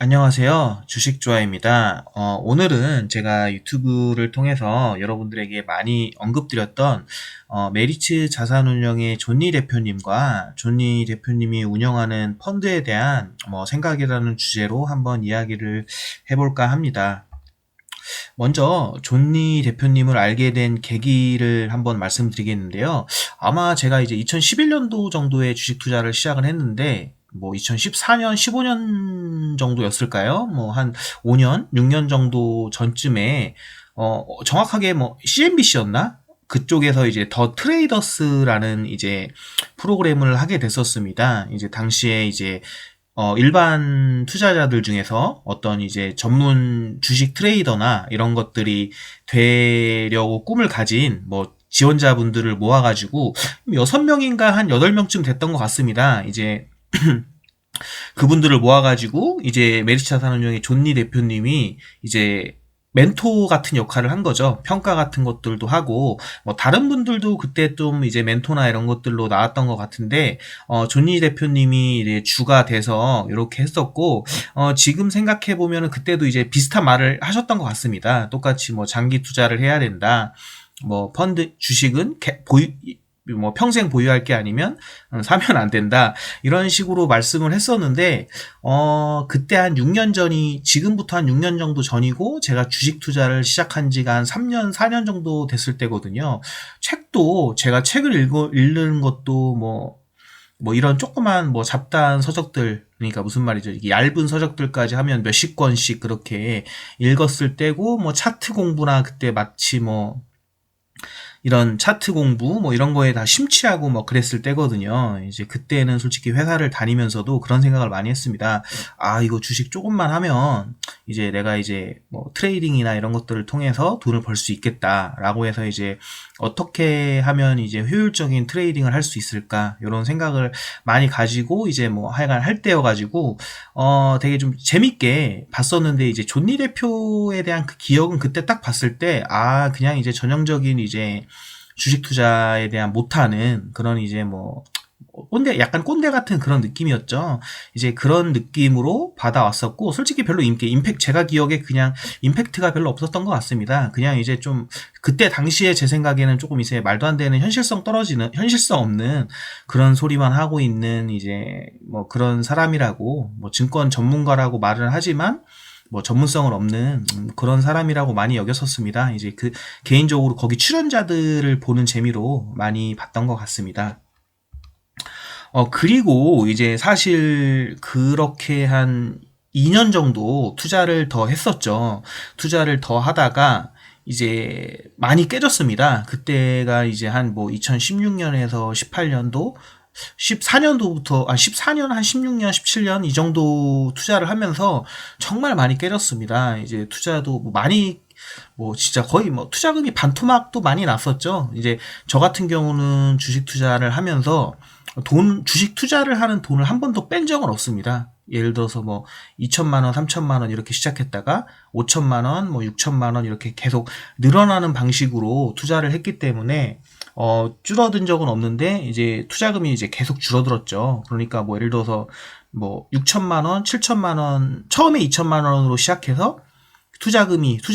안녕하세요. 주식조아입니다. 오늘은 제가 유튜브를 통해서 여러분들에게 많이 언급드렸던 메리츠 자산운용의 존니 대표님과 존니 대표님이 운영하는 펀드에 대한 생각이라는 주제로 한번 이야기를 해볼까 합니다. 먼저 존니 대표님을 알게 된 계기를 한번 말씀드리겠는데요. 아마 제가 이제 2011년도 정도에 주식 투자를 시작을 했는데 2014년, 15년 정도였을까요? 한 5년, 6년 정도 전쯤에 정확하게 CNBC였나? 그쪽에서 이제 더 트레이더스라는 이제 프로그램을 하게 됐었습니다. 이제 당시에 이제 일반 투자자들 중에서 어떤 이제 전문 주식 트레이더나 이런 것들이 되려고 꿈을 가진 지원자분들을 모아가지고 6명인가 한 8명쯤 됐던 것 같습니다. 이제 그분들을 모아가지고 이제 메리츠 자산운용의 존니 대표님이 이제 멘토 같은 역할을 한 거죠. 평가 같은 것들도 하고, 다른 분들도 그때 좀 이제 멘토나 이런 것들로 나왔던 것 같은데, 존니 대표님이 이제 주가 돼서 이렇게 했었고, 지금 생각해보면은 그때도 이제 비슷한 말을 하셨던 것 같습니다. 똑같이 장기 투자를 해야 된다. 펀드, 주식은 평생 보유할 게 아니면 사면 안 된다. 이런 식으로 말씀을 했었는데, 그때 한 6년 전이, 지금부터 한 6년 정도 전이고, 제가 주식 투자를 시작한 지가 한 3년, 4년 정도 됐을 때거든요. 책도, 제가 책을 읽는 것도 이런 조그만 잡다한 서적들, 그러니까 무슨 말이죠. 이게 얇은 서적들까지 하면 몇십 권씩 그렇게 읽었을 때고, 차트 공부나 그때 마치 이런 차트 공부 이런 거에 다 심취하고 그랬을 때거든요. 이제 그때는 솔직히 회사를 다니면서도 그런 생각을 많이 했습니다. 아, 이거 주식 조금만 하면 이제 내가 이제 트레이딩이나 이런 것들을 통해서 돈을 벌 수 있겠다라고 해서 이제 어떻게 하면 이제 효율적인 트레이딩을 할 수 있을까 이런 생각을 많이 가지고 이제 하여간 할 때여가지고 되게 좀 재밌게 봤었는데, 이제 존니 대표에 대한 그 기억은 그때 딱 봤을 때 그냥 이제 전형적인 이제 주식 투자에 대한 못하는 그런 이제 약간 꼰대 같은 그런 느낌이었죠. 이제 그런 느낌으로 받아왔었고, 솔직히 별로 제가 기억에 그냥 임팩트가 별로 없었던 것 같습니다. 그냥 이제 좀, 그때 당시에 제 생각에는 조금 이제 말도 안 되는 현실성 없는 그런 소리만 하고 있는 이제 그런 사람이라고, 증권 전문가라고 말을 하지만, 전문성은 없는 그런 사람이라고 많이 여겼었습니다. 이제 개인적으로 거기 출연자들을 보는 재미로 많이 봤던 것 같습니다. 그리고 이제 사실 그렇게 한 2년 정도 투자를 더 했었죠. 투자를 더 하다가 이제 많이 깨졌습니다. 그때가 이제 한 2016년에서 18년도, 14년도부터, 14년, 한 16년, 17년 이 정도 투자를 하면서 정말 많이 깨졌습니다. 이제 투자도 많이, 진짜 거의 투자금이 반토막도 많이 났었죠. 이제 저 같은 경우는 주식 투자를 하면서 주식 투자를 하는 돈을 한 번도 뺀 적은 없습니다. 예를 들어서 2천만 원, 3천만 원 이렇게 시작했다가 5천만 원, 6천만 원 이렇게 계속 늘어나는 방식으로 투자를 했기 때문에 줄어든 적은 없는데, 이제 투자금이 이제 계속 줄어들었죠. 그러니까 예를 들어서 6천만 원, 7천만 원, 처음에 2천만 원으로 시작해서 투자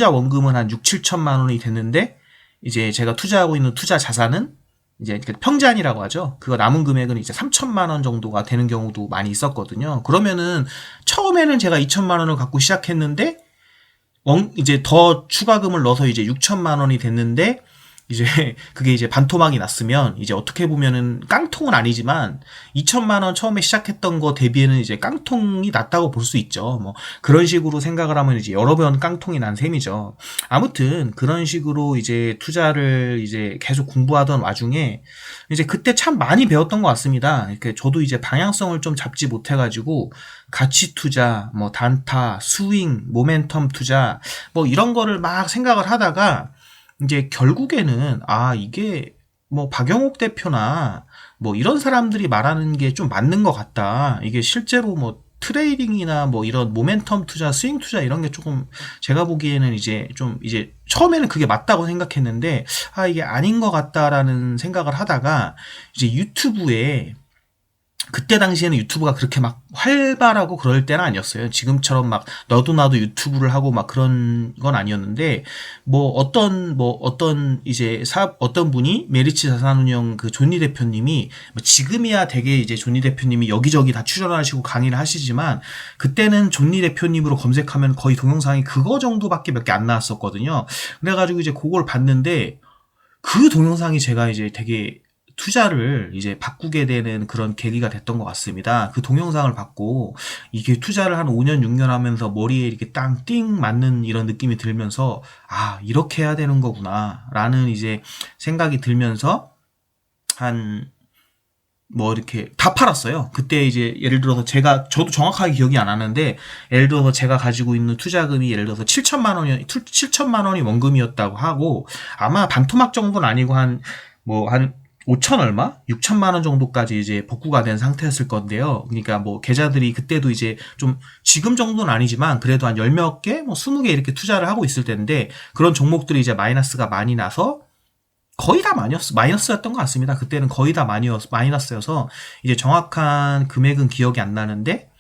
원금은 한 6, 7천만 원이 됐는데, 이제 제가 투자하고 있는 투자 자산은 이제 평잔이라고 하죠. 그거 남은 금액은 이제 3천만 원 정도가 되는 경우도 많이 있었거든요. 그러면은 처음에는 제가 2천만 원을 갖고 시작했는데 이제 더 추가금을 넣어서 이제 6천만 원이 됐는데, 이제 그게 이제 반토막이 났으면 이제 어떻게 보면은 깡통은 아니지만 2천만 원 처음에 시작했던 거 대비에는 이제 깡통이 났다고 볼 수 있죠. 그런 식으로 생각을 하면 이제 여러 번 깡통이 난 셈이죠. 아무튼 그런 식으로 이제 투자를 이제 계속 공부하던 와중에 이제 그때 참 많이 배웠던 것 같습니다. 이렇게 저도 이제 방향성을 좀 잡지 못해가지고 가치 투자, 단타, 스윙, 모멘텀 투자 이런 거를 막 생각을 하다가 이제 결국에는 이게 박영옥 대표나 이런 사람들이 말하는 게 좀 맞는 것 같다. 이게 실제로 트레이딩이나 이런 모멘텀 투자, 스윙 투자 이런 게 조금 제가 보기에는 이제 좀 이제 처음에는 그게 맞다고 생각했는데 이게 아닌 것 같다라는 생각을 하다가 이제 유튜브에 그때 당시에는 유튜브가 그렇게 막 활발하고 그럴 때는 아니었어요. 지금처럼 막 너도 나도 유튜브를 하고 막 그런 건 아니었는데, 어떤 이제 어떤 분이 메리츠 자산운용 그 존니 대표님이, 뭐 지금이야 되게 이제 존니 대표님이 여기저기 다 출연하시고 강의를 하시지만, 그때는 존니 대표님으로 검색하면 거의 동영상이 그거 정도밖에 몇 개 안 나왔었거든요. 그래가지고 이제 그걸 봤는데, 그 동영상이 제가 이제 되게 투자를 이제 바꾸게 되는 그런 계기가 됐던 것 같습니다. 그 동영상을 받고 이게 투자를 한 5년, 6년 하면서 머리에 이렇게 띵 맞는 이런 느낌이 들면서, 아, 이렇게 해야 되는 거구나 라는 이제 생각이 들면서 한 뭐 이렇게 다 팔았어요. 그때 이제 예를 들어서 저도 정확하게 기억이 안 나는데, 예를 들어서 제가 가지고 있는 투자금이 예를 들어서 7천만 원이 원금이었다고 하고, 아마 반토막 정도는 아니고 한 5천 얼마? 6천만 원 정도까지 이제 복구가 된 상태였을 건데요. 그러니까 뭐 계좌들이 그때도 이제 좀 지금 정도는 아니지만 그래도 한 열 몇 개, 뭐 20개 이렇게 투자를 하고 있을 텐데, 그런 종목들이 이제 마이너스가 많이 나서 거의 다 마이너스였던 것 같습니다. 그때는 거의 다 마이너스여서 이제 정확한 금액은 기억이 안 나는데,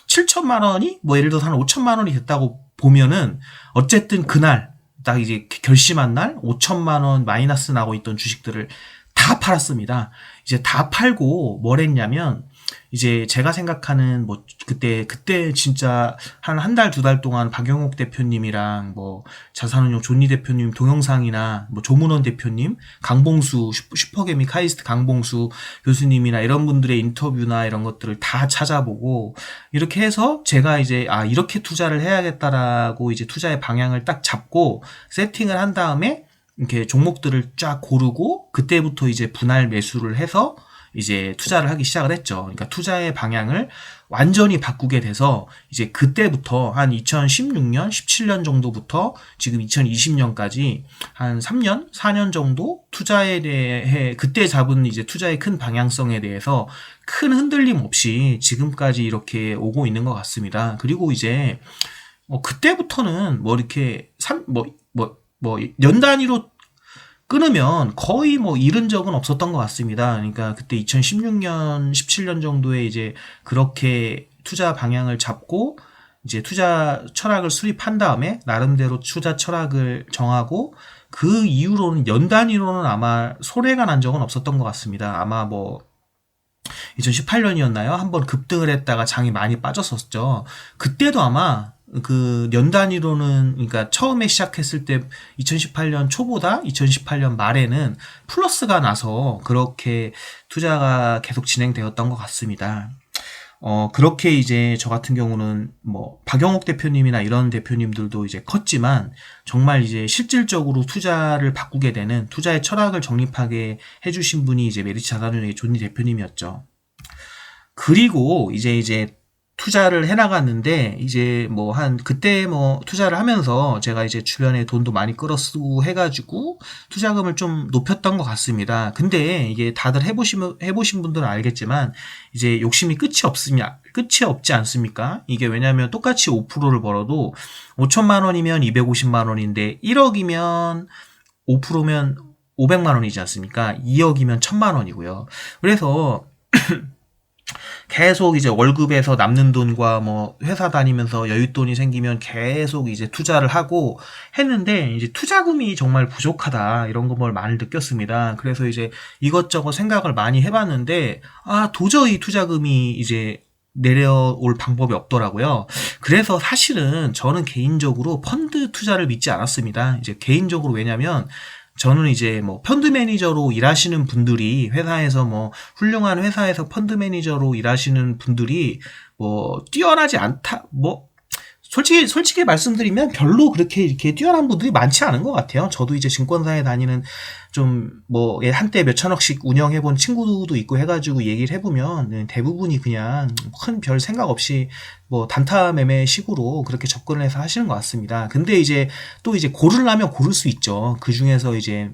7천만 원이 뭐 예를 들어서 한 5천만 원이 됐다고 보면은, 어쨌든 그날 딱 이제 결심한 날 5천만 원 마이너스 나고 있던 주식들을 다 팔았습니다. 이제 다 팔고 뭘 했냐면, 이제 제가 생각하는 뭐 그때 진짜 한 달, 두 달 동안 박영옥 대표님이랑 뭐 자산운용 존니 대표님 동영상이나 뭐 조문원 대표님, 강봉수 슈퍼개미 카이스트 강봉수 교수님이나 이런 분들의 인터뷰나 이런 것들을 다 찾아보고, 이렇게 해서 제가 이제 이렇게 투자를 해야겠다라고 이제 투자의 방향을 딱 잡고 세팅을 한 다음에 이렇게 종목들을 쫙 고르고, 그때부터 이제 분할 매수를 해서 이제 투자를 하기 시작을 했죠. 그러니까 투자의 방향을 완전히 바꾸게 돼서, 이제 그때부터 한 2016년, 17년 정도부터 지금 2020년까지 한 3년, 4년 정도 투자에 대해, 그때 잡은 이제 투자의 큰 방향성에 대해서 큰 흔들림 없이 지금까지 이렇게 오고 있는 것 같습니다. 그리고 이제 그때부터는 뭐 이렇게 연 단위로 끊으면 거의 뭐 잃은 적은 없었던 것 같습니다. 그러니까 그때 2016년, 17년 정도에 이제 그렇게 투자 방향을 잡고 이제 투자 철학을 수립한 다음에 나름대로 투자 철학을 정하고, 그 이후로는 연 단위로는 아마 손해가 난 적은 없었던 것 같습니다. 아마 뭐 2018년이었나요? 한번 급등을 했다가 장이 많이 빠졌었죠. 그때도 아마 그 년 단위로는, 그러니까 처음에 시작했을 때 2018년 초보다 2018년 말에는 플러스가 나서 그렇게 투자가 계속 진행되었던 것 같습니다. 그렇게 이제 저 같은 경우는 뭐 박영옥 대표님이나 이런 대표님들도 이제 컸지만, 정말 이제 실질적으로 투자를 바꾸게 되는, 투자의 철학을 정립하게 해주신 분이 이제 메리츠 자산운용의 존니 대표님이었죠. 그리고 이제 투자를 해나갔는데, 이제 뭐 그때 뭐 투자를 하면서 제가 이제 주변에 돈도 많이 끌어쓰고 해가지고 투자금을 좀 높였던 것 같습니다. 근데 이게 다들 해보신 분들은 알겠지만, 이제 욕심이 끝이 없지 않습니까? 이게 왜냐면 똑같이 5%를 벌어도 5천만 원이면 250만 원인데, 1억이면 5%면 500만 원이지 않습니까? 2억이면 1000만 원이고요. 그래서 계속 이제 월급에서 남는 돈과 뭐 회사 다니면서 여윳돈이 생기면 계속 이제 투자를 하고 했는데, 이제 투자금이 정말 부족하다, 이런 걸 많이 느꼈습니다. 그래서 이제 이것저것 생각을 많이 해봤는데, 도저히 투자금이 이제 내려올 방법이 없더라고요. 그래서 사실은 저는 개인적으로 펀드 투자를 믿지 않았습니다. 이제 개인적으로, 왜냐면 저는 이제 뭐 펀드 매니저로 일하시는 분들이, 회사에서 뭐 훌륭한 회사에서 펀드 매니저로 일하시는 분들이 뭐 뛰어나지 않다, 뭐 솔직히 말씀드리면 별로 그렇게 이렇게 뛰어난 분들이 많지 않은 것 같아요. 저도 이제 증권사에 다니는 좀 뭐 한때 몇 천억씩 운영해본 친구도 있고 해가지고 얘기를 해보면 대부분이 그냥 큰 별 생각 없이 뭐 단타 매매 식으로 그렇게 접근을 해서 하시는 것 같습니다. 근데 이제 또 이제 고르려면 고를 수 있죠. 그 중에서 이제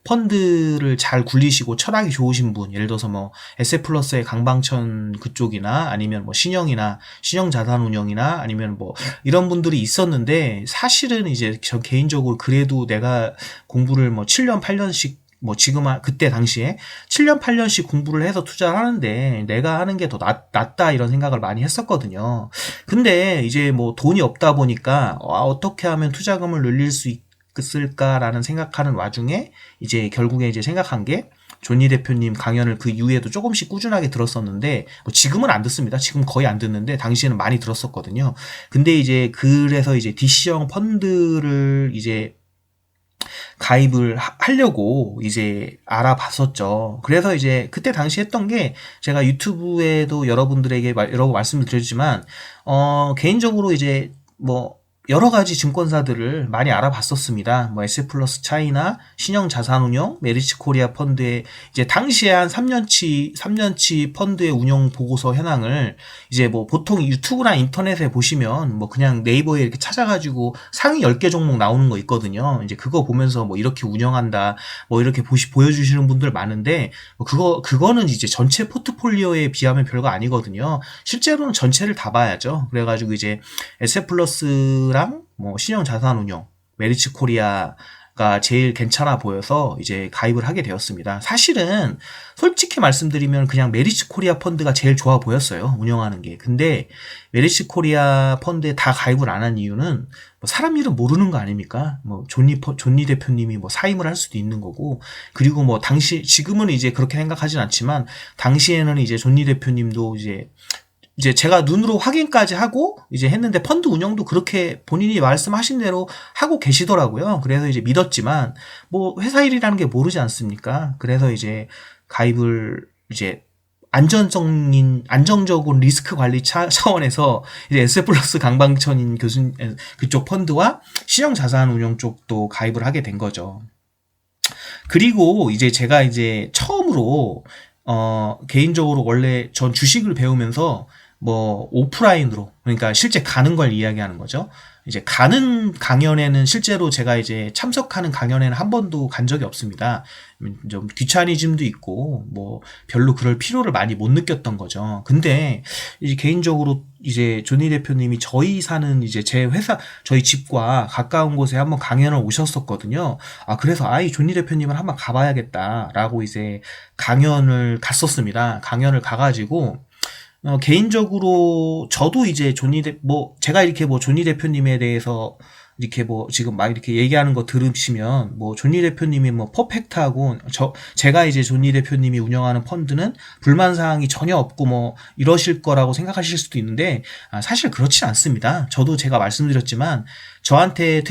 펀드를 잘 굴리시고 철학이 좋으신 분, 예를 들어서 뭐 에셋플러스의 강방천 그쪽이나, 아니면 뭐 신영자산운용이나, 아니면 뭐 이런 분들이 있었는데, 사실은 이제 저 개인적으로 그래도 내가 공부를 뭐 7년 8년씩 뭐 지금 그때 당시에 7년 8년씩 공부를 해서 투자를 하는데 내가 하는 게 더 낫다 이런 생각을 많이 했었거든요. 근데 이제 뭐 돈이 없다 보니까 어떻게 하면 투자금을 늘릴 수 있을까라는 생각하는 와중에 이제 결국에 이제 생각한 게 존니 대표님 강연을 그 이후에도 조금씩 꾸준하게 들었었는데 뭐 지금은 안 듣습니다. 지금 거의 안 듣는데 당시에는 많이 들었었거든요. 근데 이제 그래서 이제 DC형 펀드를 이제 가입을 하려고 이제 알아봤었죠. 그래서 이제 그때 당시 했던 게 제가 유튜브에도 여러분들에게 여러 말씀을 드렸지만 개인적으로 이제 뭐 여러 가지 증권사들을 많이 알아봤었습니다. 뭐 SF플러스 차이나 신영자산운용, 메리츠코리아 펀드의 이제 당시에 한 3년치 펀드의 운용 보고서 현황을 이제 뭐 보통 유튜브나 인터넷에 보시면 뭐 그냥 네이버에 이렇게 찾아가지고 상위 10개 종목 나오는 거 있거든요. 이제 그거 보면서 뭐 이렇게 운영한다, 뭐 이렇게 보여주시는 분들 많은데 뭐 그거는 이제 전체 포트폴리오에 비하면 별거 아니거든요. 실제로는 전체를 다 봐야죠. 그래가지고 이제 SF플러스 뭐 신영자산운용, 메리츠코리아가 제일 괜찮아 보여서 이제 가입을 하게 되었습니다. 사실은 솔직히 말씀드리면 그냥 메리츠코리아 펀드가 제일 좋아 보였어요. 운영하는 게. 근데 메리츠코리아 펀드에 다 가입을 안 한 이유는 뭐 사람 이름 모르는 거 아닙니까? 뭐 존니 대표님이 뭐 사임을 할 수도 있는 거고, 그리고 뭐 지금은 이제 그렇게 생각하진 않지만 당시에는 이제 존니 대표님도 이제 제가 눈으로 확인까지 하고 이제 했는데 펀드 운영도 그렇게 본인이 말씀하신 대로 하고 계시더라고요. 그래서 이제 믿었지만 뭐 회사 일이라는 게 모르지 않습니까? 그래서 이제 가입을 이제 안정적인 리스크 관리 차원에서 이제 SF플러스 강방천인 교수님 그쪽 펀드와 신영자산운용 쪽도 가입을 하게 된 거죠. 그리고 이제 제가 이제 처음으로 개인적으로 원래 전 주식을 배우면서 뭐 오프라인으로, 그러니까 실제 가는 걸 이야기하는 거죠. 이제 가는 강연에는 실제로 제가 이제 참석하는 강연에는 한 번도 간 적이 없습니다. 좀 귀차니즘도 있고 뭐 별로 그럴 필요를 많이 못 느꼈던 거죠. 근데 이제 개인적으로 이제 존니 대표님이 저희 사는 이제 제 회사 저희 집과 가까운 곳에 한번 강연을 오셨었거든요. 그래서 이 존니 대표님을 한번 가봐야겠다라고 이제 강연을 갔었습니다. 강연을 가가지고 개인적으로 저도 이제 제가 이렇게 뭐 존니 대표님에 대해서 이렇게 뭐 지금 막 이렇게 얘기하는 거 들으시면 뭐 존니 대표님이 뭐 퍼펙트하고 제가 이제 존니 대표님이 운영하는 펀드는 불만 사항이 전혀 없고 뭐 이러실 거라고 생각하실 수도 있는데 사실 그렇지 않습니다. 저도 제가 말씀드렸지만 저한테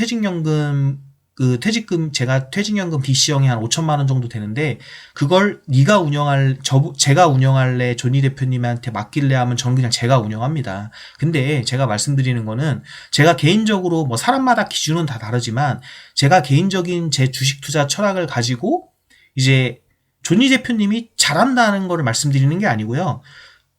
제가 퇴직연금 DC형이 한 5천만 원 정도 되는데, 그걸 제가 운영할래, 존니 대표님한테 맡길래 하면 저는 그냥 제가 운영합니다. 근데 제가 말씀드리는 거는, 제가 개인적으로 뭐 사람마다 기준은 다 다르지만, 제가 개인적인 제 주식 투자 철학을 가지고, 이제, 존니 대표님이 잘한다는 거를 말씀드리는 게 아니고요.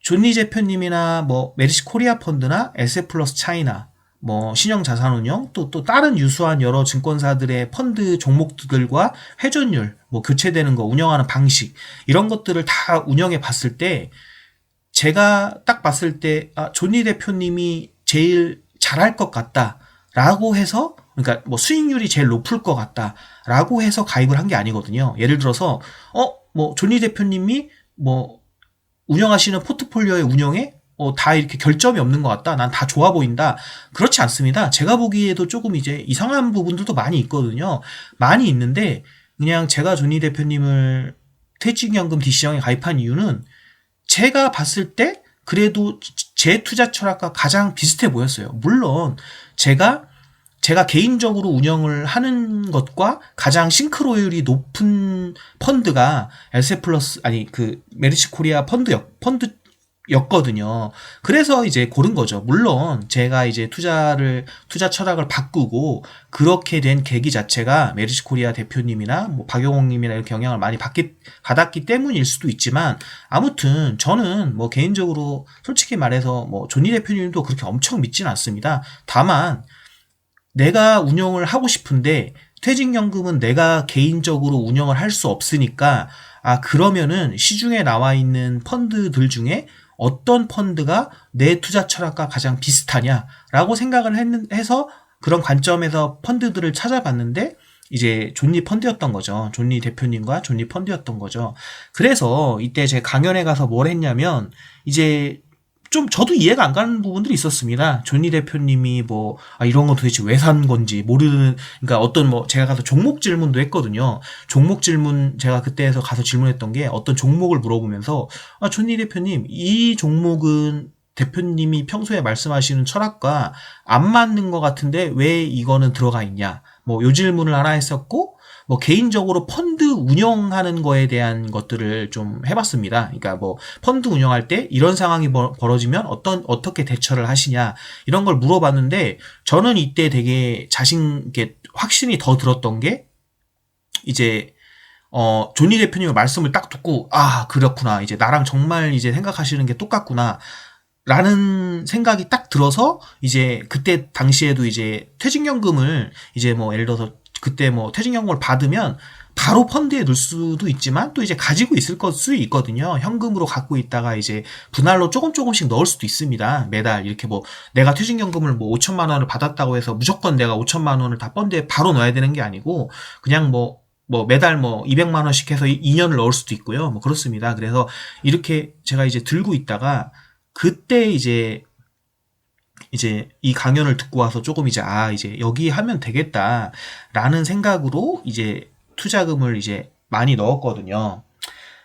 존니 대표님이나 뭐, 메리츠 코리아 펀드나 SF플러스 차이나, 뭐 신영자산운용 또 다른 유수한 여러 증권사들의 펀드 종목들과 회전율, 뭐 교체되는 거, 운영하는 방식 이런 것들을 다 운영해 봤을 때 제가 딱 봤을 때 존니 대표님이 제일 잘할 것 같다라고 해서, 그러니까 뭐 수익률이 제일 높을 것 같다라고 해서 가입을 한 게 아니거든요. 예를 들어서 뭐 존니 대표님이 뭐 운영하시는 포트폴리오의 운영에 다 이렇게 결점이 없는 것 같다. 난 다 좋아 보인다. 그렇지 않습니다. 제가 보기에도 조금 이제 이상한 부분들도 많이 있거든요. 많이 있는데, 그냥 제가 존니 대표님을 퇴직연금 DC형에 가입한 이유는 제가 봤을 때 그래도 제 투자 철학과 가장 비슷해 보였어요. 물론, 제가 개인적으로 운영을 하는 것과 가장 싱크로율이 높은 펀드가 SF플러스, 메리츠 코리아 였거든요. 그래서 이제 고른 거죠. 물론 제가 이제 투자 철학을 바꾸고 그렇게 된 계기 자체가 메리츠 코리아 대표님이나 뭐 박용옥님이나 이렇게 영향을 많이 받았기 때문일 수도 있지만, 아무튼 저는 뭐 개인적으로 솔직히 말해서 뭐 존니 대표님도 그렇게 엄청 믿지는 않습니다. 다만 내가 운영을 하고 싶은데 퇴직연금은 내가 개인적으로 운영을 할 수 없으니까 그러면은 시중에 나와 있는 펀드들 중에 어떤 펀드가 내 투자 철학과 가장 비슷하냐라고 생각을 해서 그런 관점에서 펀드들을 찾아봤는데, 이제 존니 펀드였던 거죠. 존니 대표님과 존니 펀드였던 거죠. 그래서 이때 제 강연에 가서 뭘 했냐면 이제 좀 저도 이해가 안 가는 부분들이 있었습니다. 존니 대표님이 뭐 이런 건 도대체 왜 산 건지 모르는, 그러니까 어떤 뭐 제가 가서 종목 질문도 했거든요. 종목 질문 제가 그때에서 가서 질문했던 게 어떤 종목을 물어보면서 존니 대표님 이 종목은 대표님이 평소에 말씀하시는 철학과 안 맞는 것 같은데 왜 이거는 들어가 있냐? 뭐 요 질문을 하나 했었고, 뭐 개인적으로 펀드 운영하는 거에 대한 것들을 좀 해봤습니다. 그러니까 뭐 펀드 운영할 때 이런 상황이 벌어지면 어떻게 대처를 하시냐 이런 걸 물어봤는데, 저는 이때 되게 자신 있게 확신이 더 들었던 게 이제 존니 대표님의 말씀을 딱 듣고 그렇구나, 이제 나랑 정말 이제 생각하시는 게 똑같구나 라는 생각이 딱 들어서, 이제 그때 당시에도 이제 퇴직연금을 이제 뭐 예를 들어서 그때 뭐 퇴직연금을 받으면 바로 펀드에 넣을 수도 있지만 또 이제 가지고 있을 수 있거든요. 현금으로 갖고 있다가 이제 분할로 조금씩 넣을 수도 있습니다. 매달 이렇게 뭐 내가 퇴직연금을 뭐 5천만 원을 받았다고 해서 무조건 내가 5천만 원을 다 펀드에 바로 넣어야 되는 게 아니고, 그냥 뭐 매달 뭐 200만 원씩 해서 2년을 넣을 수도 있고요. 뭐 그렇습니다. 그래서 이렇게 제가 이제 들고 있다가 그때 이제 이 강연을 듣고 와서 조금 이제 이제 여기 하면 되겠다라는 생각으로 이제 투자금을 이제 많이 넣었거든요.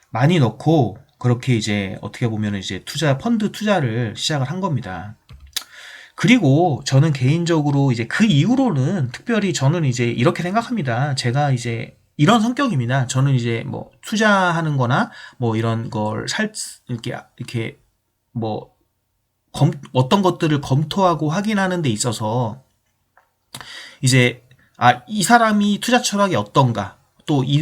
많이 넣고 그렇게 이제 어떻게 보면 이제 펀드 투자를 시작을 한 겁니다. 그리고 저는 개인적으로 이제 그 이후로는 특별히 저는 이제 이렇게 생각합니다. 제가 이제 이런 성격입니다. 저는 이제 뭐 투자하는 거나 뭐 이런 걸 이렇게 뭐 어떤 것들을 검토하고 확인하는 데 있어서 이제 이 사람이 투자 철학이 어떤가, 또 이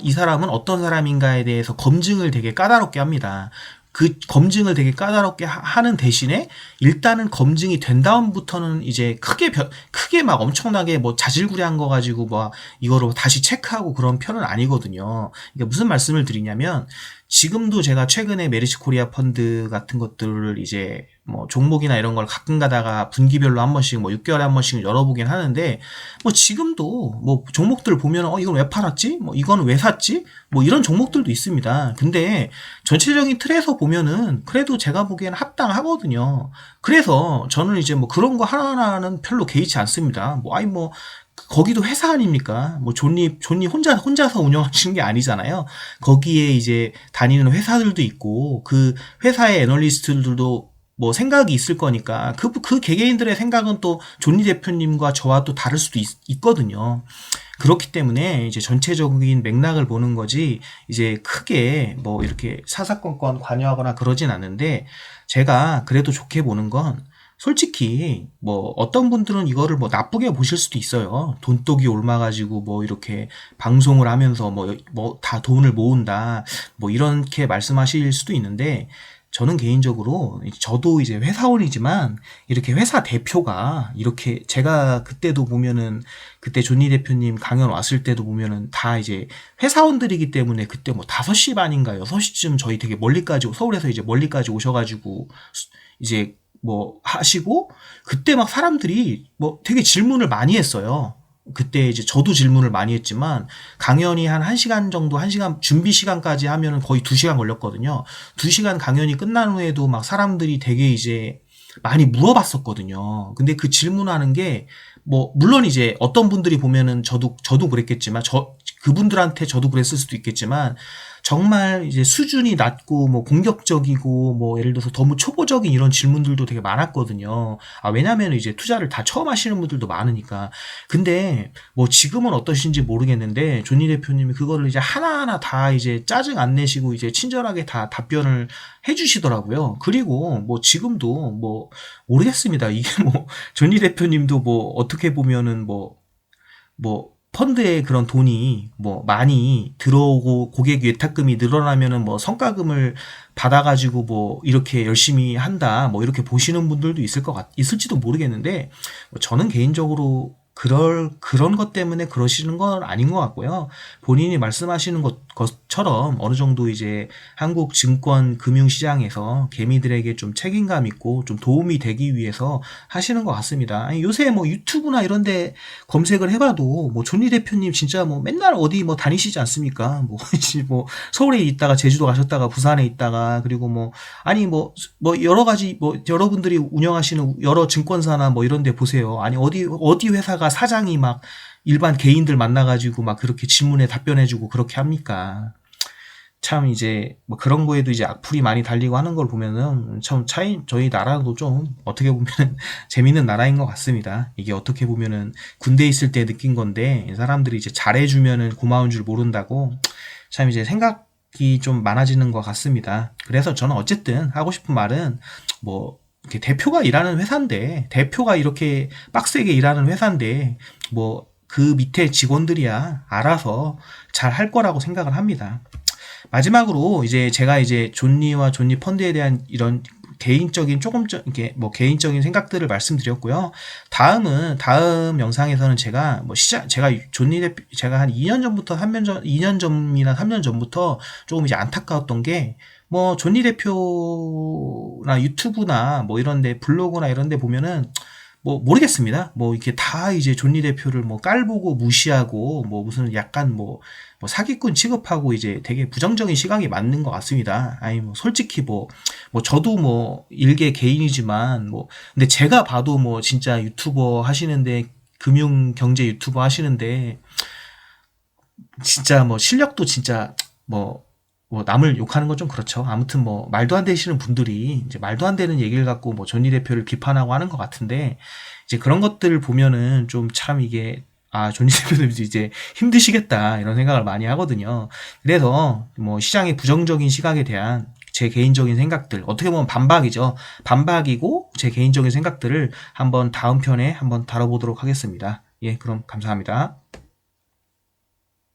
사람은 어떤 사람인가에 대해서 검증을 되게 까다롭게 합니다. 그 검증을 되게 까다롭게 하는 대신에 일단은 검증이 된 다음부터는 이제 크게 막 엄청나게 뭐 자질구레한 거 가지고 뭐 이거로 다시 체크하고 그런 편은 아니거든요. 그러니까 무슨 말씀을 드리냐면, 지금도 제가 최근에 메리츠 코리아 펀드 같은 것들을 이제 뭐 종목이나 이런 걸 가끔 가다가 분기별로 한 번씩 뭐 6개월에 한 번씩 열어보긴 하는데, 뭐 지금도 뭐 종목들 보면 이건 왜 팔았지? 뭐 이건 왜 샀지? 뭐 이런 종목들도 있습니다. 근데 전체적인 틀에서 보면은 그래도 제가 보기엔 합당하거든요. 그래서 저는 이제 뭐 그런 거 하나하나는 별로 개의치 않습니다. 뭐 거기도 회사 아닙니까? 뭐 존니 혼자서 운영하시는 게 아니잖아요. 거기에 이제 다니는 회사들도 있고 그 회사의 애널리스트들도 뭐 생각이 있을 거니까 그 개개인들의 생각은 또 존니 대표님과 저와 또 다를 수도 있거든요. 그렇기 때문에 이제 전체적인 맥락을 보는 거지 이제 크게 뭐 이렇게 사사건건 관여하거나 그러진 않는데, 제가 그래도 좋게 보는 건 솔직히 뭐 어떤 분들은 이거를 뭐 나쁘게 보실 수도 있어요. 돈독이 옮아가지고 뭐 이렇게 방송을 하면서 뭐 다 돈을 모은다 뭐 이렇게 말씀하실 수도 있는데, 저는 개인적으로 저도 이제 회사원이지만 이렇게 회사 대표가 이렇게, 제가 그때도 보면은 그때 존니 대표님 강연 왔을 때도 보면은 다 이제 회사원들이기 때문에 그때 뭐 5시 반인가 6시쯤 저희 되게 멀리까지, 서울에서 이제 멀리까지 오셔가지고 이제 뭐 하시고, 그때 막 사람들이 뭐 되게 질문을 많이 했어요. 그때 이제 저도 질문을 많이 했지만 강연이 한 1시간 정도, 1시간 준비 시간까지 하면은 거의 2시간 걸렸거든요. 2시간 강연이 끝난 후에도 막 사람들이 되게 이제 많이 물어봤었거든요. 근데 그 질문하는 게 뭐 물론 이제 어떤 분들이 보면은 저도 그랬겠지만 그분들한테 저도 그랬을 수도 있겠지만, 정말 이제 수준이 낮고 뭐 공격적이고 뭐 예를 들어서 너무 초보적인 이런 질문들도 되게 많았거든요. 왜냐면 이제 투자를 다 처음 하시는 분들도 많으니까. 근데 뭐 지금은 어떠신지 모르겠는데 존니 대표님이 그거를 이제 하나하나 다 이제 짜증 안 내시고 이제 친절하게 다 답변을 해주시더라고요. 그리고 뭐 지금도 뭐 모르겠습니다. 이게 뭐 존니 대표님도 뭐 어떻게 보면은 뭐 펀드에 그런 돈이 뭐 많이 들어오고 고객 예탁금이 늘어나면은 뭐 성과금을 받아가지고 뭐 이렇게 열심히 한다 뭐 이렇게 보시는 분들도 있을지도 모르겠는데, 뭐 저는 개인적으로 그런 것 때문에 그러시는 건 아닌 것 같고요. 본인이 말씀하시는 것처럼 어느 정도 이제 한국 증권 금융시장에서 개미들에게 좀 책임감 있고 좀 도움이 되기 위해서 하시는 것 같습니다. 아니, 요새 뭐 유튜브나 이런 데 검색을 해봐도 뭐 존리 대표님 진짜 뭐 맨날 어디 뭐 다니시지 않습니까? 뭐, 뭐 서울에 있다가 제주도 가셨다가 부산에 있다가 그리고 뭐 아니 뭐 여러 가지 뭐 여러분들이 운영하시는 여러 증권사나 뭐 이런 데 보세요. 아니 어디 회사가 사장이 막 일반 개인들 만나가지고 막 그렇게 질문에 답변해주고 그렇게 합니까? 참 이제 뭐 그런 거에도 이제 악플이 많이 달리고 하는 걸 보면은 참 저희 나라도 좀 어떻게 보면은 재밌는 나라인 것 같습니다. 이게 어떻게 보면은 군대 있을 때 느낀 건데 사람들이 이제 잘해주면은 고마운 줄 모른다고 참 이제 생각이 좀 많아지는 것 같습니다. 그래서 저는 어쨌든 하고 싶은 말은 뭐 이렇게 대표가 일하는 회사인데 대표가 이렇게 빡세게 일하는 회사인데 뭐 그 밑에 직원들이야 알아서 잘 할 거라고 생각을 합니다. 마지막으로 이제 제가 이제 존니와 존니 펀드에 대한 이런 개인적인 이렇게 뭐 개인적인 생각들을 말씀드렸고요. 다음 영상에서는 제가 뭐 제가 존니 대표 제가 한 2년 전부터 2년 전이나 3년 전부터 조금 이제 안타까웠던 게 뭐 존니 대표나 유튜브나 뭐 이런데 블로그나 이런데 보면은 뭐 모르겠습니다. 뭐 이렇게 다 이제 존니 대표를 뭐 깔보고 무시하고 뭐 무슨 약간 뭐 사기꾼 취급하고 이제 되게 부정적인 시각이 맞는 것 같습니다. 아니 뭐 솔직히 뭐 저도 뭐 일개 개인이지만 뭐 근데 제가 봐도 뭐 진짜 유튜버 하시는데 금융 경제 유튜버 하시는데 진짜 뭐 실력도 진짜 뭐 남을 욕하는 건 좀 그렇죠. 아무튼 뭐 말도 안 되시는 분들이 이제 말도 안 되는 얘기를 갖고 뭐 존니 대표를 비판하고 하는 것 같은데 이제 그런 것들을 보면은 좀 참 이게 존니 대표님도 이제 힘드시겠다 이런 생각을 많이 하거든요. 그래서 뭐 시장의 부정적인 시각에 대한 제 개인적인 생각들 어떻게 보면 반박이죠. 반박이고 제 개인적인 생각들을 한번 다음 편에 한번 다뤄보도록 하겠습니다. 예, 그럼 감사합니다.